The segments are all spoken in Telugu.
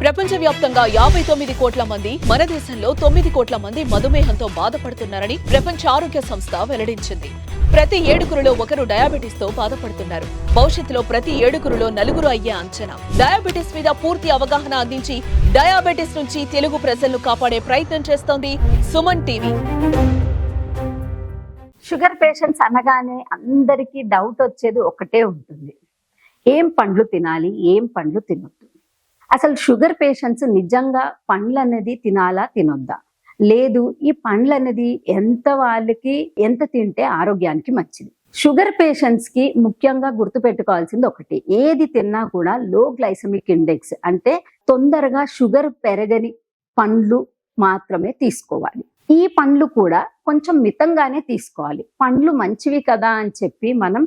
ప్రపంచవ్యాప్తంగా 59 కోట్ల మంది, మన దేశంలో 9 కోట్ల మంది మధుమేహంతో బాధపడుతున్నారని ప్రపంచ ఆరోగ్య సంస్థ వెల్లడించింది. ప్రతి 7గురిలో ఒకరు డయాబెటిస్ తో బాధపడుతున్నారు. భవిష్యత్తులో ప్రతి 7గురిలో 4 అయ్యే అంచనా. డయాబెటిస్ మీద పూర్తి అవగాహన అందించి డయాబెటిస్ నుంచి తెలుగు ప్రజలను కాపాడే ప్రయత్నం చేస్తోంది సుమన్ టీవీ. షుగర్ పేషెంట్స్ అనగానే అందరికీ డౌట్ వచ్చేది ఒకటే ఉంటుంది, ఏం పండ్లు తినాలి, ఏం పండ్లు తినొద్దు. అసలు షుగర్ పేషెంట్స్ నిజంగా పండ్లు అనేది తినాలా తినొద్దా, లేదు ఈ పండ్లు అనేది వాళ్ళకి ఎంత తింటే ఆరోగ్యానికి మంచిది. షుగర్ పేషెంట్స్ కి ముఖ్యంగా గుర్తుపెట్టుకోవాల్సింది ఒకటి, ఏది తిన్నా కూడా లో గ్లైసమిక్ ఇండెక్స్ అంటే తొందరగా షుగర్ పెరగని పండ్లు మాత్రమే తీసుకోవాలి. ఈ పండ్లు కూడా కొంచెం మితంగానే తీసుకోవాలి. పండ్లు మంచివి కదా అని చెప్పి మనం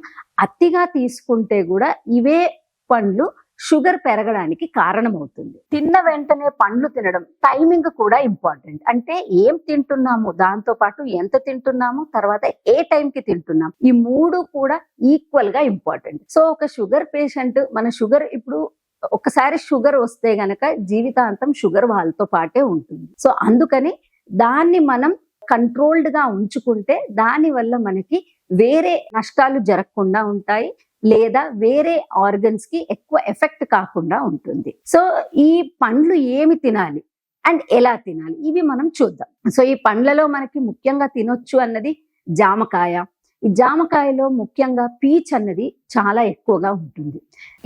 అతిగా తీసుకుంటే కూడా ఇవే పండ్లు షుగర్ పెరగడానికి కారణమవుతుంది. తిన్న వెంటనే పండ్లు తినడం, టైమింగ్ కూడా ఇంపార్టెంట్. అంటే ఏం తింటున్నాము, దాంతో పాటు ఎంత తింటున్నాము, తర్వాత ఏ టైంకి తింటున్నాం, ఈ 3 కూడా ఈక్వల్ గా ఇంపార్టెంట్. సో ఒక షుగర్ పేషెంట్, మన షుగర్ ఇప్పుడు ఒకసారి షుగర్ వస్తే గనక జీవితాంతం షుగర్ వాళ్ళతో పాటే ఉంటుంది. సో అందుకని దాన్ని మనం కంట్రోల్డ్ గా ఉంచుకుంటే దాని వల్ల మనకి వేరే నష్టాలు జరగకుండా ఉంటాయి, లేదా వేరే ఆర్గన్స్ కి ఎక్కువ ఎఫెక్ట్ కాకుండా ఉంటుంది. సో ఈ పండ్లు ఏమి తినాలి అండ్ ఎలా తినాలి ఇవి మనం చూద్దాం. సో ఈ పండ్లలో మనకి ముఖ్యంగా తినొచ్చు అన్నది జామకాయ. ఈ జామకాయలో ముఖ్యంగా పీచ్ అన్నది చాలా ఎక్కువగా ఉంటుంది.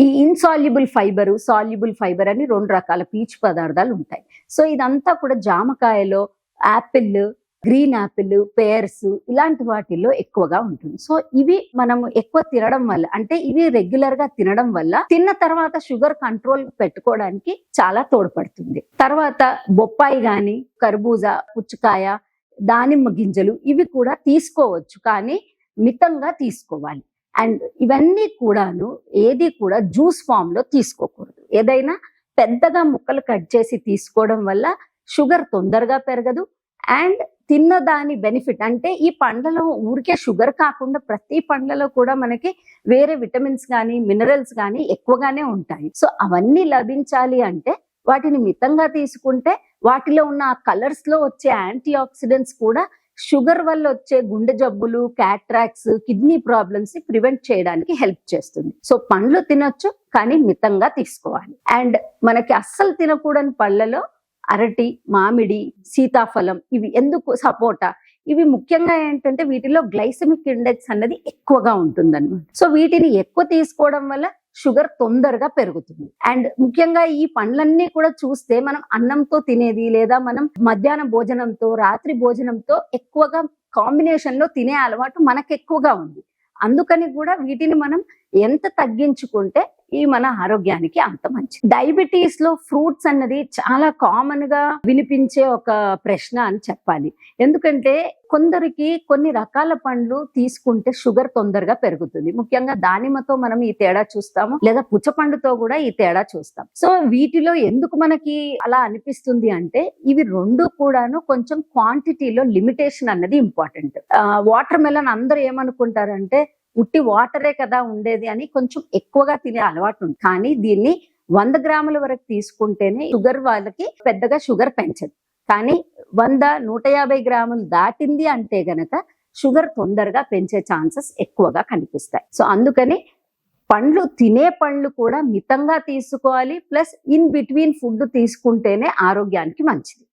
ఈ ఇన్సాల్యుబుల్ ఫైబర్, సాల్యుబుల్ ఫైబర్ అని 2 రకాల పీచు పదార్థాలు ఉంటాయి. సో ఇదంతా కూడా జామకాయలో, యాపిల్, గ్రీన్ యాపిల్, పేర్స్ ఇలాంటి వాటిల్లో ఎక్కువగా ఉంటుంది. సో ఇవి మనము ఎక్కువ తినడం వల్ల, అంటే ఇవి రెగ్యులర్ గా తినడం వల్ల తిన్న తర్వాత షుగర్ కంట్రోల్ పెట్టుకోవడానికి చాలా తోడ్పడుతుంది. తర్వాత బొప్పాయి గాని, కర్బూజా, పుచ్చకాయ, దానిమ్మ గింజలు ఇవి కూడా తీసుకోవచ్చు, కానీ మితంగా తీసుకోవాలి. అండ్ ఇవన్నీ కూడాను ఏది కూడా జ్యూస్ ఫామ్ లో తీసుకోకూడదు. ఏదైనా పెద్దగా ముక్కలు కట్ చేసి తీసుకోవడం వల్ల షుగర్ తొందరగా పెరగదు. అండ్ తిన్న దాని బెనిఫిట్ అంటే ఈ పండ్లలో ఊరికే షుగర్ కాకుండా ప్రతి పండ్లలో కూడా మనకి వేరే విటమిన్స్ కానీ మినరల్స్ కానీ ఎక్కువగానే ఉంటాయి. సో అవన్నీ లభించాలి అంటే వాటిని మితంగా తీసుకుంటే వాటిలో ఉన్న ఆ కలర్స్ లో వచ్చే యాంటీ ఆక్సిడెంట్స్ కూడా షుగర్ వల్ల వచ్చే గుండె జబ్బులు, క్యాట్రాక్ట్స్, కిడ్నీ ప్రాబ్లమ్స్ ని ప్రివెంట్ చేయడానికి హెల్ప్ చేస్తుంది. సో పండ్లు తినొచ్చు, కానీ మితంగా తీసుకోవాలి. అండ్ మనకి అస్సలు తినకూడని పళ్ళలో అరటి, మామిడి, సీతాఫలం, ఇవి ఎందుకు, సపోటా, ఇవి ముఖ్యంగా ఏంటంటే వీటిలో గ్లైసెమిక్ ఇండెక్స్ అన్నది ఎక్కువగా ఉంటుందన్నమాట. సో వీటిని ఎక్కువ తీసుకోవడం వల్ల షుగర్ తొందరగా పెరుగుతుంది. అండ్ ముఖ్యంగా ఈ పండ్లన్నీ కూడా చూస్తే మనం అన్నంతో తినేది, లేదా మనం మధ్యాహ్న భోజనంతో, రాత్రి భోజనంతో ఎక్కువగా కాంబినేషన్ లో తినే అలవాటు మనకు ఎక్కువగా ఉంది. అందుకని కూడా వీటిని మనం ఎంత తగ్గించుకుంటే ఈ మన ఆరోగ్యానికి అంత మంచిది. డయాబెటీస్ లో ఫ్రూట్స్ అన్నది చాలా కామన్ గా వినిపించే ఒక ప్రశ్న అని చెప్పాలి. ఎందుకంటే కొందరికి కొన్ని రకాల పండ్లు తీసుకుంటే షుగర్ తొందరగా పెరుగుతుంది. ముఖ్యంగా దానిమ్మతో మనం ఈ తేడా చూస్తాము, లేదా పుచ్చపండుతో కూడా ఈ తేడా చూస్తాం. సో వీటిలో ఎందుకు మనకి అలా అనిపిస్తుంది అంటే ఇవి 2 కూడాను కొంచెం క్వాంటిటీలో లిమిటేషన్ అన్నది ఇంపార్టెంట్. వాటర్ మెలన్ అందరూ ఏమనుకుంటారంటే ఉట్టి వాటరే కదా ఉండేది అని కొంచెం ఎక్కువగా తినే అలవాటు ఉంది. కానీ దీన్ని 100 గ్రాముల వరకు తీసుకుంటేనే షుగర్ వాళ్ళకి పెద్దగా షుగర్ పెంచదు. కానీ 100, 150 గ్రాములు దాటింది అంటే గనక షుగర్ తొందరగా పెంచే ఛాన్సెస్ ఎక్కువగా కనిపిస్తాయి. సో అందుకని తినే పండ్లు కూడా మితంగా తీసుకోవాలి, ప్లస్ ఇన్ బిట్వీన్ ఫుడ్ తీసుకుంటేనే ఆరోగ్యానికి మంచిది.